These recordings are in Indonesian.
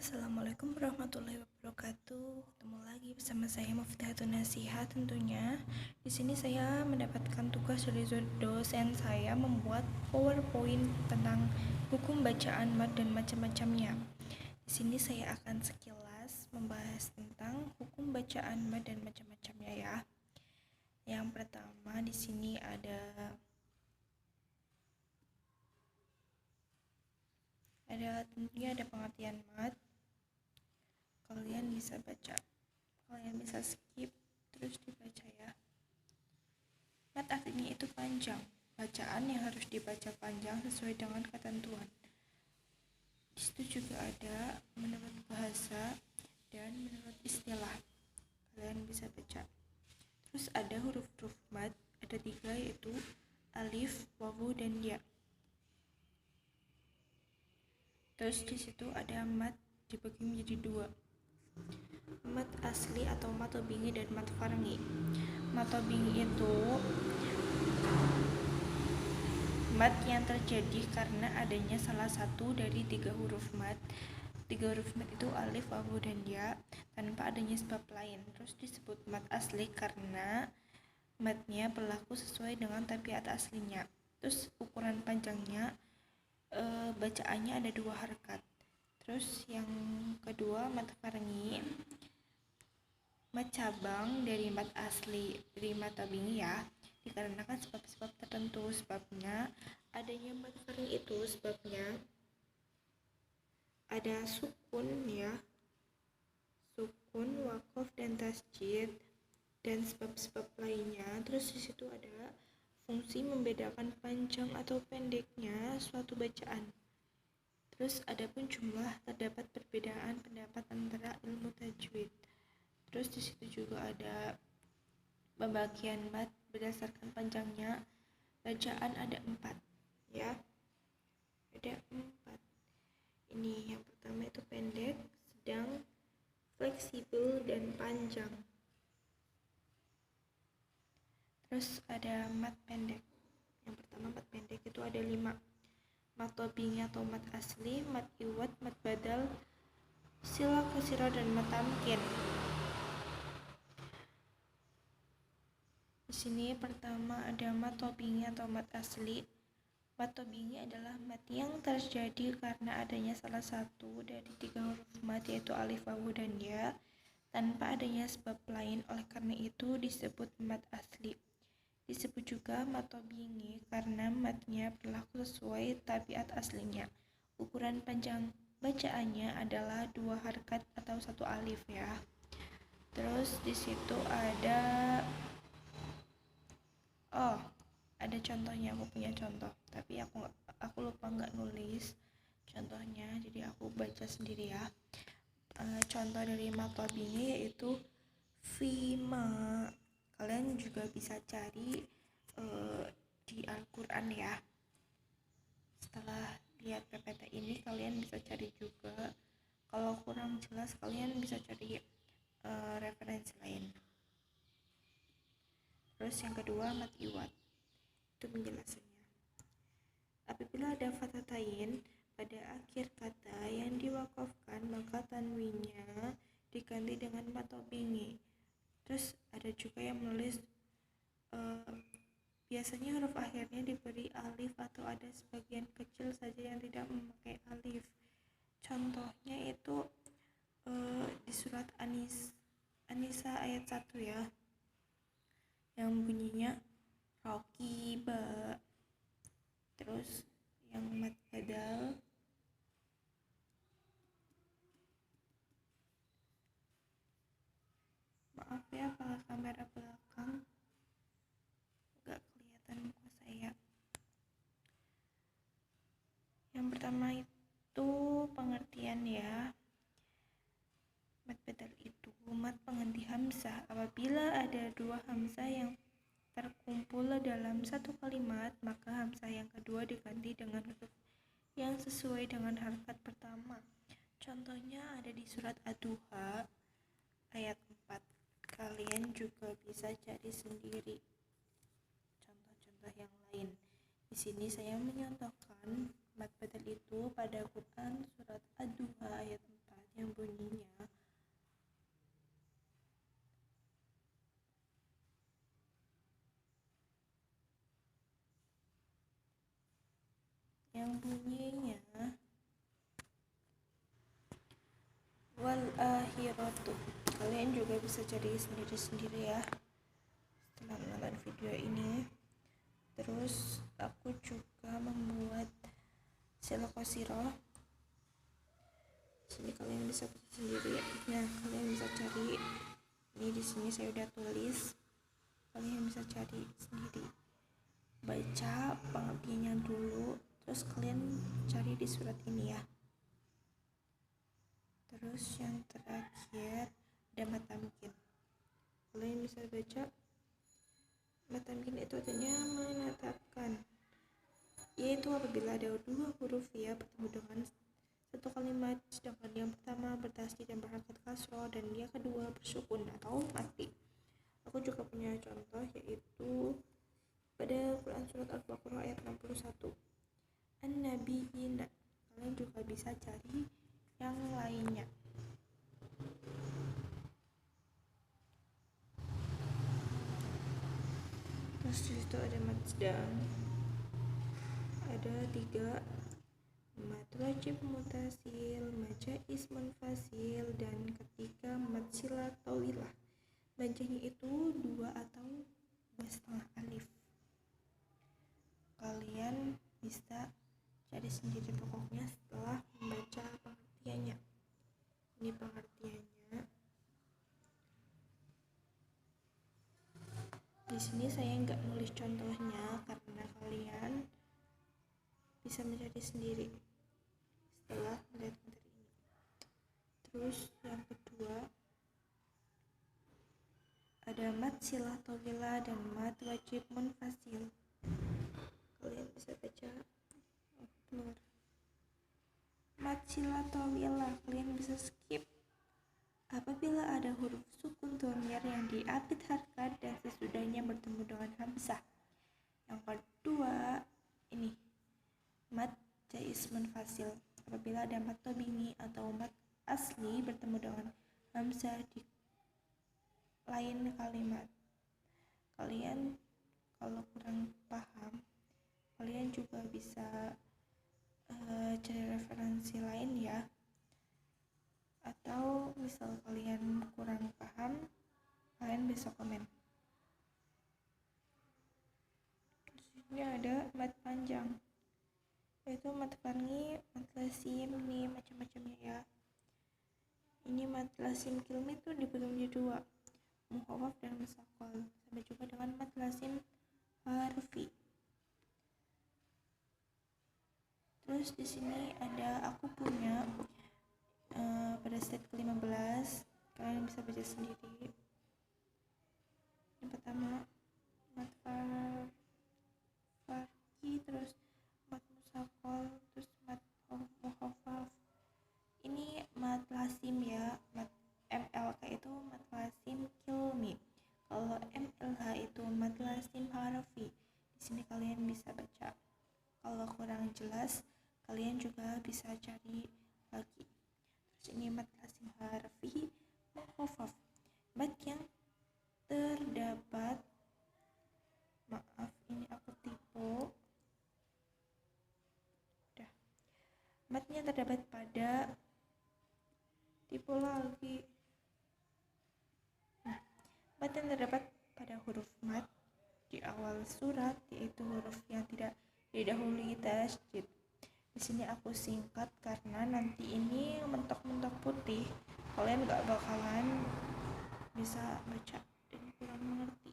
Assalamualaikum warahmatullahi wabarakatuh. Ketemu lagi bersama saya Muftihatun Nasihat tentunya. Di sini saya mendapatkan tugas dari dosen saya membuat PowerPoint tentang hukum bacaan mad dan macam-macamnya. Di sini saya akan sekilas membahas tentang hukum bacaan mad dan macam-macamnya ya. Yang pertama di sini tentunya ada pengertian mad. Kalian bisa baca, kalian bisa skip terus dibaca ya. Mad artinya itu panjang, bacaan yang harus dibaca panjang sesuai dengan ketentuan. Di situ juga ada menurut bahasa dan menurut istilah, kalian bisa baca. Terus ada huruf-huruf mad, ada 3 yaitu alif, wawu, dan ya. Terus di situ ada mad dibagi menjadi 2, mad asli atau mad tobingi dan mad farangi. Mad tobingi itu mad yang terjadi karena adanya salah satu dari 3 huruf mad. 3 huruf mad itu alif, wawu, dan ya tanpa adanya sebab lain. Terus disebut mad asli karena madnya berlaku sesuai dengan tabiat aslinya. Terus ukuran panjangnya bacaannya ada 2 harakat. Terus yang kedua mad farangi, mad cabang dari mad asli dari mad tobingi ya, dikarenakan sebab-sebab tertentu. Sebabnya adanya mad farangi itu sebabnya ada sukun ya, sukun, wakof, dan tasjid dan sebab-sebab lainnya. Terus di situ ada fungsi membedakan panjang atau pendeknya suatu bacaan. Terus adapun jumlah, terdapat perbedaan pendapat antara ilmu tajwid. Terus di situ juga ada pembagian mad berdasarkan panjangnya. Bacaan ada 4 ya, ada 4. Ini yang pertama itu pendek, sedang, fleksibel, dan panjang. Terus ada mad pendek. Yang pertama mad pendek itu ada 5, mad tobingi atau mad asli, mad iwad, mad badal, sila kasira, dan mad tamkin. Di sini pertama ada mad tobingi atau mad asli. Mad tobingi adalah mad yang terjadi karena adanya salah satu dari 3 huruf mad yaitu alif, wawu, dan ya tanpa adanya sebab lain. Oleh karena itu disebut mad asli. Disebut juga mad tobingi karena madnya berlaku sesuai tabiat aslinya. Ukuran panjang bacaannya adalah 2 harakat atau 1 alif ya. Terus di situ ada contohnya, aku punya contoh tapi aku lupa nggak nulis contohnya, jadi aku baca sendiri ya. Contoh dari mad tobingi yaitu fima. Kalian juga bisa cari di Al-Quran ya. Setelah lihat PPT ini kalian bisa cari juga. Kalau kurang jelas kalian bisa cari referensi lain. Terus yang kedua mad iwad, itu penjelasannya. Apabila ada fathatain pada akhir kata yang diwakafkan, maka tanwinnya diganti dengan mad tobingi. Terus ada juga yang menulis biasanya huruf akhirnya diberi alif atau ada sebagian kecil saja yang tidak memakai alif. Contohnya itu di surat An-Nisa ayat 1 ya, yang bunyinya rokiba. Terus yang mad badal maaf ya kalau kamera belakang nggak kelihatan muka saya. Yang pertama itu pengertian ya. Mad badal itu mad pengganti hamzah. Apabila ada 2 hamzah yang terkumpul dalam satu kalimat, maka hamzah yang kedua diganti dengan huruf yang sesuai dengan harakat pertama. Contohnya ada di surat Ad-Duha ayat 4. Kalian juga bisa cari sendiri contoh-contoh yang lain. Di sini saya menyontohkan mad badal itu pada Quran surat Ad-Duha ayat 4 yang bunyinya wal akhiratu. Kalian juga bisa cari sendiri-sendiri ya setelah menonton video ini. Terus aku juga membuat silokosiro. Sini kalian bisa baca sendiri. Nah, kalian bisa cari. Ini di sini saya udah tulis. Kalian bisa cari sendiri. Baca pengertiannya dulu. Terus kalian cari di surat ini ya. Terus yang terakhir ada matamkin. Kalian bisa baca. Matamkin itu artinya menetapkan, yaitu apabila ada dua huruf ya bertemu dengan satu kalimat, sedangkan yang pertama bertasydid dan berharokat kasroh dan yang kedua bersukun atau mati. Aku juga punya contoh, yaitu pada Quran surat Al-Baqarah ayat 61 An-Nabiyina. Kalian juga bisa cari yang lainnya. Terus disitu ada mad sedang, ada 3 mad wajib mutasil, mad jaiz munfasil, dan ketiga mad silah tawilah. Bacanya itu 2 atau 2,5 alif. Kalian bisa cari sendiri pokoknya setelah membaca pengertiannya. Ini pengertiannya. Di sini saya nggak nulis contohnya karena kalian bisa mencari sendiri setelah melihat materi ini. Terus yang kedua ada mad silah tawilah dan mad wajib munfasil. Kalian bisa baca keluar. Mad silah tawilah kalian bisa skip apabila ada huruf sukun dhamir yang diapit harkat dan sesudahnya bertemu dengan hamzah. Yang kedua ini mad jaiz munfasil, apabila ada mad tabini atau mad asli bertemu dengan hamzah di lain kalimat. Kalian kalau kurang paham, kalian juga bisa cari referensi lain ya. Atau misal kalian kurang paham, kalian bisa komen. Di sini ada mad panjang, yaitu mad farni, mad lazim, ini macam-macamnya ya. Ini mad lazim kilmi itu dibagi menjadi 2, mukhafaf dan musaqal. Sampai juga dengan mad lazim harfi. Terus di sini ada aku punya pada slide ke-15, kalian bisa baca sendiri. Yang pertama mad farki, terus mad musaqal, terus mad mukhafaf. Ini mad lazim ya, mad MLK itu mad lazim kilmi. Kalau MLH itu mad lazim harfi. Di sini kalian bisa baca. Kalau kurang jelas, kalian juga bisa cari lagi. Terus ini mad lazim harfi mukhafaf, mad yang terdapat, maaf ini aku tipe, matnya terdapat pada tipe lagi. Mat yang terdapat pada huruf mat di awal surat, yaitu huruf yang tidak didahului tasydid. Di sini aku singkat karena nanti ini mentok-mentok putih, kalian gak bakalan bisa baca dan kurang mengerti.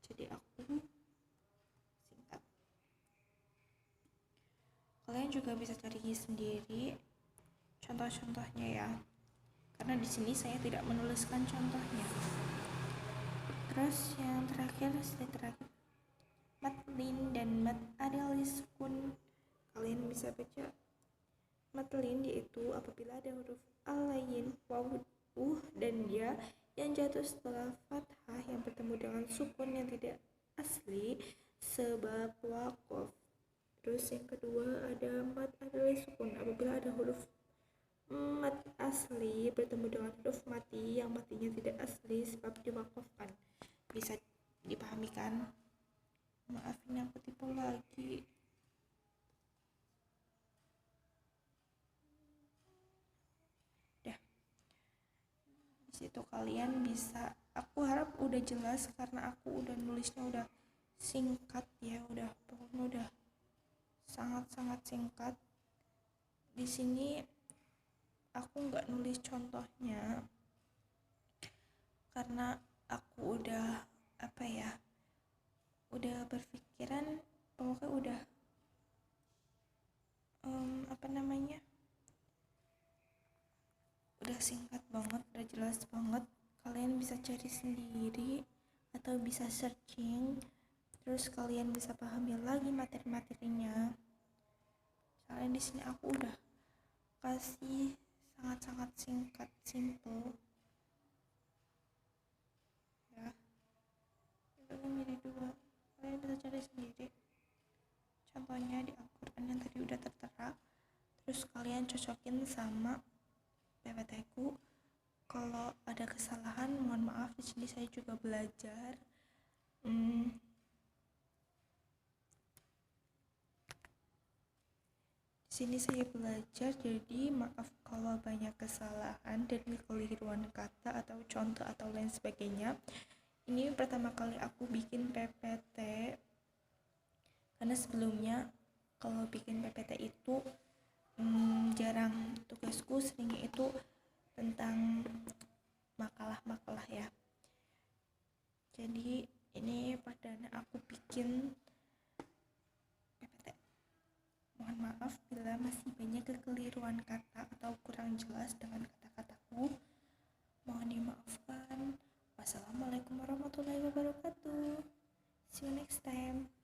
Jadi aku singkat. Kalian juga bisa cari sendiri contoh-contohnya ya, karena di sini saya tidak menuliskan contohnya. Terus yang terakhir, mad lin dan mad adil sukun. Kalian bisa baca mad lin, yaitu apabila ada huruf al-layin, waw, dan ya yang jatuh setelah fathah yang bertemu dengan sukun yang tidak asli sebab waqaf. Terus yang kedua ada mad adil sukun, apabila ada huruf mad asli bertemu dengan huruf mati yang matinya tidak asli sebab diwakafkan. Bisa dipahami kan? Maafin aku tipe lagi. Situ kalian bisa, aku harap udah jelas karena aku udah nulisnya udah singkat ya, pokoknya udah sangat-sangat singkat. Di sini aku nggak nulis contohnya karena aku udah udah berpikiran pokoknya udah udah singkat banget, udah jelas banget. Kalian bisa cari sendiri atau bisa searching, terus kalian bisa pahami lagi materi-materinya. Soalnya di sini aku udah kasih sangat-sangat singkat, simple ya. Itu menjadi dua, kalian bisa cari sendiri contohnya di Al-Quran yang tadi udah tertera, terus kalian cocokin sama PPT ku. Kalau ada kesalahan mohon maaf, di sini saya juga belajar. Di sini saya belajar, jadi maaf kalau banyak kesalahan dan kekeliruan kata atau contoh atau lain sebagainya. Ini pertama kali aku bikin PPT, karena sebelumnya kalau bikin PPT itu jarang. Tugasku seringnya itu tentang makalah-makalah ya. Jadi ini perdana aku bikin PPT. Mohon maaf bila masih banyak kekeliruan kata atau kurang jelas dengan kata-kataku. Mohon dimaafkan. Wassalamualaikum warahmatullahi wabarakatuh. See you next time.